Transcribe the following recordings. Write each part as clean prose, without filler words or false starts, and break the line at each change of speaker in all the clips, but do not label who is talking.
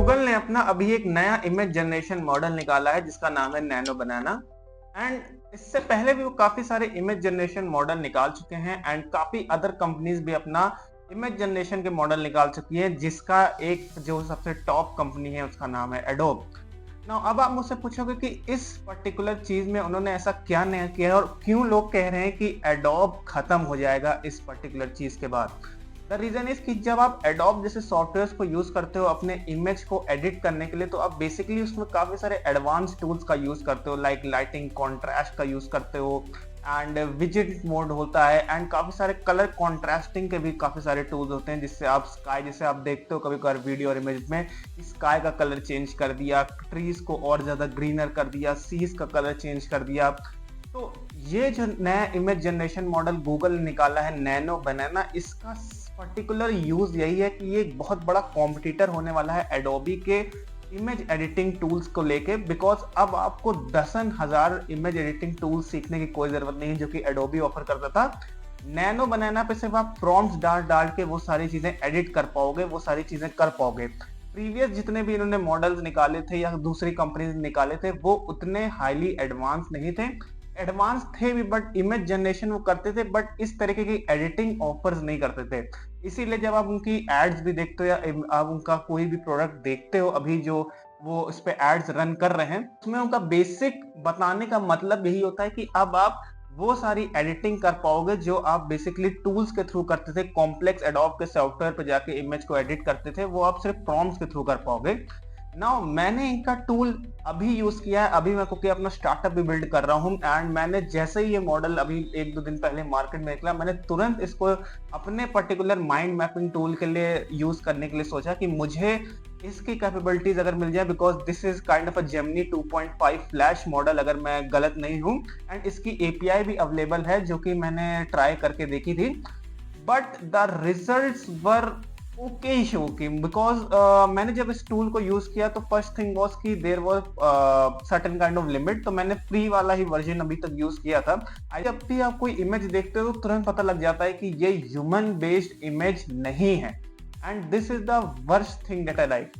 Google ने अपना अभी एक नया इमेज जनरेशन मॉडल निकाला है जिसका नाम है नैनो बनाना। एंड इससे पहले भी वो काफी सारे इमेज जनरेशन मॉडल निकाल चुके हैं एंड काफी अदर कंपनीज भी अपना इमेज जनरेशन के मॉडल निकाल चुकी है, जिसका एक जो सबसे टॉप कंपनी है उसका नाम है एडोब। ना अब आप मुझसे पूछोगे कि इस पर्टिकुलर चीज में उन्होंने ऐसा क्या नया किया है और क्यों लोग कह रहे हैं कि एडोब खत्म हो जाएगा इस पर्टिकुलर चीज के बाद। द रीजन इज कि जब आप एडोब जैसे सॉफ्टवेयर को यूज करते हो अपने इमेज को एडिट करने के लिए, तो आप बेसिकली उसमें काफी सारे एडवांस टूल्स का यूज करते हो, लाइक लाइटिंग, कॉन्ट्रास्ट का यूज करते हो एंड विजिट मोड होता है एंड काफी सारे कलर कॉन्ट्रास्टिंग के भी काफी सारे टूल्स होते हैं, जिससे आप स्काई जैसे आप देखते हो कभी कभार वीडियो और इमेज में, स्काई का कलर चेंज कर दिया, ट्रीज को और ज्यादा ग्रीनर कर दिया, सीज का कलर चेंज कर दिया। तो ये जो नया इमेज जनरेशन मॉडल गूगल ने निकाला है नैनो बनाना, इसका पर्टिकुलर यूज यही है कि ये एक बहुत बड़ा कॉम्पिटिटर होने वाला है एडोबी के इमेज एडिटिंग टूल्स को लेके। बिकॉज अब आपको दसन हजार इमेज एडिटिंग टूल्स सीखने की कोई जरूरत नहीं है जो कि एडोबी ऑफर करता था। नैनो बनाना पे सिर्फ आप प्रॉम्प्ट्स डाल डाल के वो सारी चीजें एडिट कर पाओगे, वो सारी चीजें कर पाओगे। प्रीवियस जितने भी इन्होंने मॉडल्स निकाले थे या दूसरी कंपनीज निकाले थे वो उतने हाईली एडवांस नहीं थे, एडवांस थे भी बट इमेज जनरेशन वो करते थे, बट इस तरीके की एडिटिंग ऑफर्स नहीं करते थे। इसीलिए जब आप उनकी एड्स भी देखते हो या आप उनका कोई भी प्रोडक्ट देखते हो अभी जो वो उस पे एड्स रन कर रहे हैं, उसमें उनका बेसिक बताने का मतलब यही होता है कि अब आप वो सारी एडिटिंग कर पाओगे जो आप बेसिकली टूल्स के थ्रू करते थे, कॉम्प्लेक्स एडोब के सॉफ्टवेयर पे जाके इमेज को एडिट करते थे, वो आप सिर्फ प्रॉम्प्ट्स के थ्रू कर पाओगे। नाउ मैंने इनका टूल अभी यूज किया है, अभी मैं क्योंकि अपना स्टार्टअप भी बिल्ड कर रहा हूँ एंड मैंने जैसे ही ये मॉडल अभी एक दो दिन पहले मार्केट में निकला, मैंने तुरंत इसको अपने पर्टिकुलर माइंड मैपिंग टूल के लिए यूज करने के लिए सोचा कि मुझे इसकी कैपेबिलिटीज अगर मिल जाए, because this is kind of a Gemini 2.5 flash model अगर मैं गलत नहीं हूँ, एंड इसकी एपीआई भी अवेलेबल है जो कि मैंने ट्राई करके देखी थी। But the results were okay शोकी, बिकॉज मैंने जब इस टूल को यूज किया तो फर्स्ट थिंग वॉज कि there was certain kind of limit, तो मैंने फ्री वाला ही वर्जन अभी तक यूज किया था। जब भी आप कोई इमेज देखते हो तो तुरंत पता लग जाता है कि ये ह्यूमन बेस्ड इमेज नहीं है, and this is the worst thing that I like.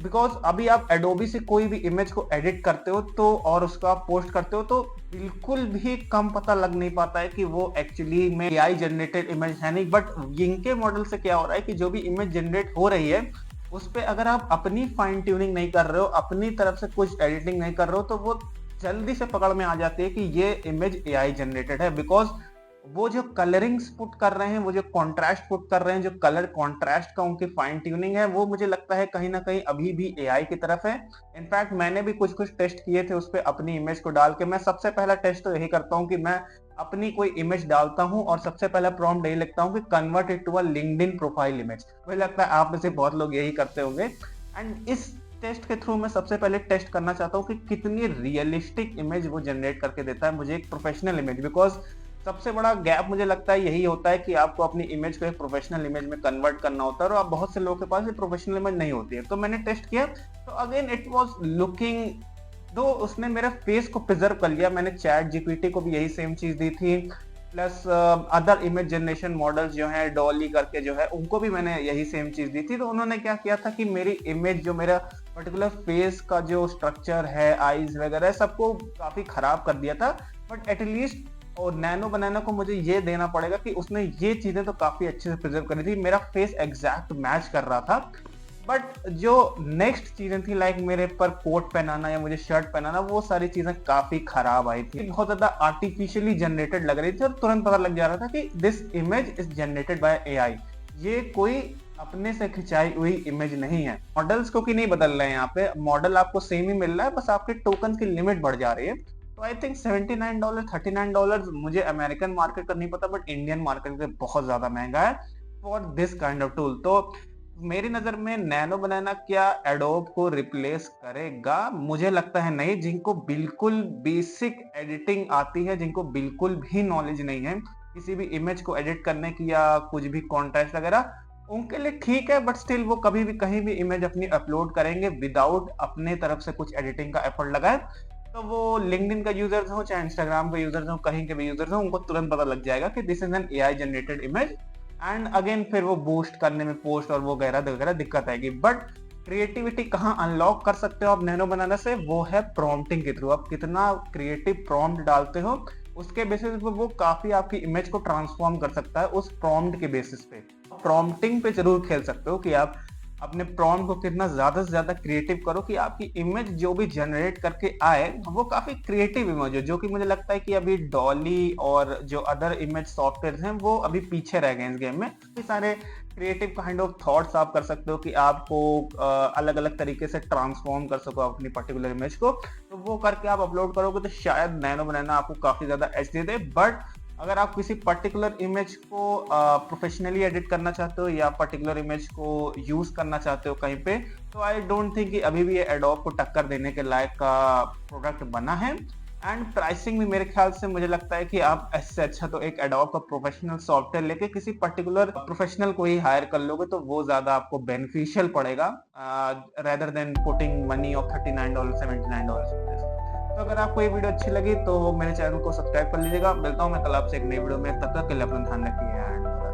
Because अभी आप एडोबी से कोई भी इमेज को एडिट करते हो तो और उसको आप पोस्ट करते हो तो बिल्कुल भी कम पता लग नहीं पाता है कि वो एक्चुअली में एआई जनरेटेड इमेज है नहीं। बट इनके मॉडल से क्या हो रहा है कि जो भी इमेज जनरेट हो रही है उस पर अगर आप अपनी फाइन ट्यूनिंग नहीं कर रहे हो, अपनी तरफ से कुछ एडिटिंग नहीं कर रहे हो, तो वो जल्दी से पकड़ में आ जाती है कि ये इमेज एआई जनरेटेड है। बिकॉज वो जो कलरिंग्स पुट कर रहे हैं, वो जो कॉन्ट्रास्ट पुट कर रहे हैं, जो कलर कॉन्ट्रास्ट का उनकी फाइन ट्यूनिंग है, वो मुझे लगता है कहीं ना कहीं अभी भी एआई की तरफ है। इनफैक्ट मैंने भी कुछ कुछ टेस्ट किए थे उस पर अपनी इमेज को डाल के। मैं सबसे पहला टेस्ट तो यही करता हूँ कि मैं अपनी कोई इमेज डालता हूँ और सबसे पहला प्रॉम्प्ट यही लिखता हूँ कि convert it to a LinkedIn profile image. मुझे लगता है आप में से बहुत लोग यही करते होंगे। एंड इस टेस्ट के थ्रू मैं सबसे पहले टेस्ट करना चाहता हूँ कि कितनी रियलिस्टिक इमेज वो जनरेट करके देता है मुझे, एक प्रोफेशनल इमेज। बिकॉज सबसे बड़ा गैप मुझे लगता है यही होता है कि आपको अपनी इमेज को एक प्रोफेशनल इमेज में कन्वर्ट करना होता है और आप बहुत से लोगों के पास ये प्रोफेशनल इमेज नहीं होती है। तो मैंने टेस्ट किया तो अगेन इट वाज लुकिंग, दो उसने मेरे फेस को प्रिजर्व कर लिया। मैंने चैट जीपीटी को भी यही सेम चीज दी थी, plus other image generation models जो है डॉली करके जो है उनको भी मैंने यही सेम चीज दी थी। तो उन्होंने क्या किया था कि मेरी इमेज जो मेरा पर्टिकुलर फेस का जो स्ट्रक्चर है, आईज वगैरह, सबको काफी खराब कर दिया था। बट एटलीस्ट और नैनो बनाना को मुझे ये देना पड़ेगा कि उसने ये चीजें तो काफी अच्छे से प्रिजर्व करी थी, मेरा फेस एग्जैक्ट मैच कर रहा था। बट जो नेक्स्ट चीजें थी लाइक मेरे पर कोट पहनाना या मुझे शर्ट पहनाना, वो सारी चीजें काफी खराब आई थी, बहुत ज्यादा आर्टिफिशियली जनरेटेड लग रही थी और तुरंत पता लग जा रहा था कि this image is generated by AI, ये कोई अपने से खिंचाई हुई इमेज नहीं है। मॉडल्स को की नहीं बदल रहे हैं, यहाँ पे मॉडल आपको सेम ही मिल रहा है, बस आपके टोकन की लिमिट बढ़ जा रही है। तो आई थिंक $79 $39 मुझे अमेरिकन मार्केट का नहीं पता, बट इंडियन मार्केट में बहुत ज्यादा महंगा है for this kind of tool. तो मेरी नजर में नैनो बनाना क्या एडोब को रिप्लेस करेगा? मुझे लगता है नहीं। जिनको बिल्कुल बेसिक एडिटिंग आती है, जिनको बिल्कुल भी नॉलेज नहीं है किसी भी इमेज को एडिट करने की या कुछ भी कॉन्ट्रास्ट वगैरह, उनके लिए ठीक है। बट स्टिल वो कभी भी कहीं भी इमेज अपनी अपलोड करेंगे विदाउट अपने तरफ से कुछ एडिटिंग का एफर्ट लगाए, तो वो लिंक्डइन का यूजर्स हो चाहे इंस्टाग्राम का यूजर्स हो, कहीं के भी यूजर्स हो, उनको तुरंत पता लग जाएगा कि this is an AI generated image. And again फिर वो बूस्ट करने में पोस्ट और वो वगैरह वगैरह दिक्कत आएगी। बट क्रिएटिविटी कहाँ अनलॉक कर सकते हो आप नैनो बनाना से, वो है प्रॉम्प्टिंग के थ्रू। आप कितना क्रिएटिव प्रॉम्प्ट डालते हो उसके बेसिस पे वो काफी आपकी इमेज को ट्रांसफॉर्म कर सकता है उस प्रॉम्प्ट के बेसिस पे। प्रॉम्प्टिंग पे जरूर खेल सकते हो कि आप अपने प्रॉम्प्ट को कितना ज्यादा से ज्यादा क्रिएटिव करो कि आपकी इमेज जो भी जनरेट करके आए वो काफी क्रिएटिव इमेज हो, जो कि मुझे लगता है कि अभी डॉली और जो अदर इमेज सॉफ्टवेयर हैं वो अभी पीछे रह गए इस गेम में। काफी सारे क्रिएटिव काइंड ऑफ थॉट्स आप कर सकते हो कि आपको अलग अलग तरीके से ट्रांसफॉर्म कर सको अपनी पर्टिकुलर इमेज को, तो वो करके आप अपलोड करोगे तो शायद नैनो बनाना आपको काफी ज्यादा एज दे दे। बट अगर आप किसी पर्टिकुलर इमेज को प्रोफेशनली एडिट करना चाहते हो या पर्टिकुलर इमेज को यूज करना चाहते हो कहीं पे, तो आई डोंट थिंक कि अभी भी ये एडोब को टक्कर देने के लायक का प्रोडक्ट बना है। एंड प्राइसिंग भी मेरे ख्याल से मुझे लगता है कि आप इससे अच्छा तो एक एडोब का प्रोफेशनल सॉफ्टवेयर लेके किसी पर्टिकुलर प्रोफेशनल को ही हायर कर लोगे तो वो ज्यादा आपको बेनिफिशियल पड़ेगा rather than putting money of $39 $79। तो अगर आपको ये वीडियो अच्छी लगी तो मेरे चैनल को सब्सक्राइब कर लीजिएगा। मिलता हूँ मैं कल आपसे एक नई वीडियो में, तब तक के लिए अपना ध्यान रखिए एंड